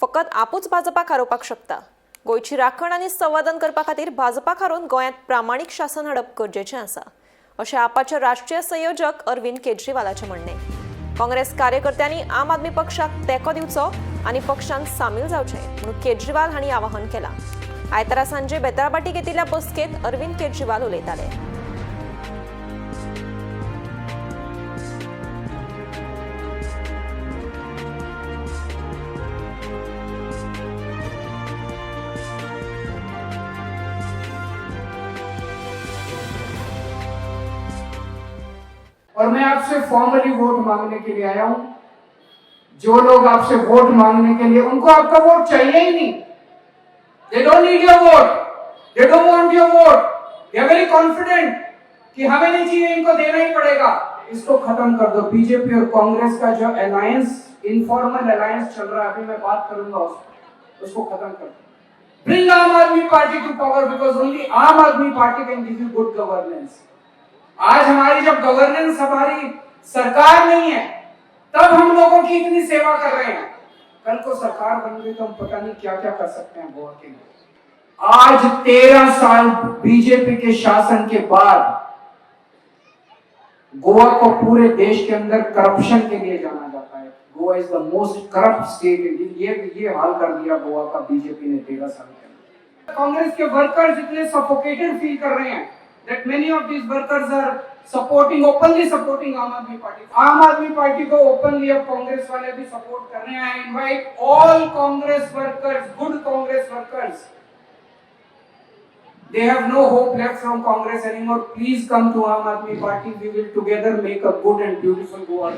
फकत आपूच भाजपाक हारोवपाक शकता। गोयची राखण आनी संवर्धन करपा खातीर भाजपाक हारोवन गोंयांत प्रामाणीक शासन हाडप गरजेचें आसा, अशें आपाचे राष्ट्रीय संयोजक अरविंद केजरीवालाचें म्हणणें। काँग्रेस कार्यकर्त्यांनी आम आदमी पक्षाक तेंको दिवचो आनी पक्षांत सामील जावचें म्हणून केजरीवाल हांणी आवाहन केलां। आयतारा सांजे बेताळबाटी घेतिल्ल्या बसकेंत अरविंद केजरीवाल उलयताले। और मैं आपसे फॉर्मली वोट मांगने के लिए आया हूं। जो लोग आपसे वोट मांगने के लिए, उनको आपका वोट चाहिए ही नहीं। They don't need your vote. They don't want your vote. They are very confident कि हमें नहीं चाहिए, इनको देना ही पड़ेगा। इसको खत्म कर दो। बीजेपी और कांग्रेस का जो अलायंस, इनफॉर्मल अलायंस चल रहा है, अभी मैं बात करूंगा उसको खत्म कर दो। Bring आम आदमी party to power because only आम आदमी party can give you good governance. आज हमारी जब गवर्नेंस, हमारी सरकार नहीं है, तब हम लोगों की इतनी सेवा कर रहे हैं। कल को सरकार बन गई तो हम पता नहीं क्या क्या कर सकते हैं गोवा के लिए। आज 13 साल बीजेपी के शासन के बाद गोवा को पूरे देश के अंदर करप्शन के लिए जाना जाता है। Goa is the most corrupt state. ये हाल कर दिया गोवा का बीजेपी ने 13 साल के अंदर। कांग्रेस के वर्कर्स इतने सफोकेटेड फील कर रहे हैं that many of these workers are openly supporting आम आदमी पार्टी। आम आदमी पार्टी को openly अब कांग्रेस वाले भी सपोर्ट कर रहे हैं। I invite all Congress workers, good Congress workers, they have no hope left from Congress anymore. Please come to Aam Aadmi Party. We will together make a good and beautiful Goa.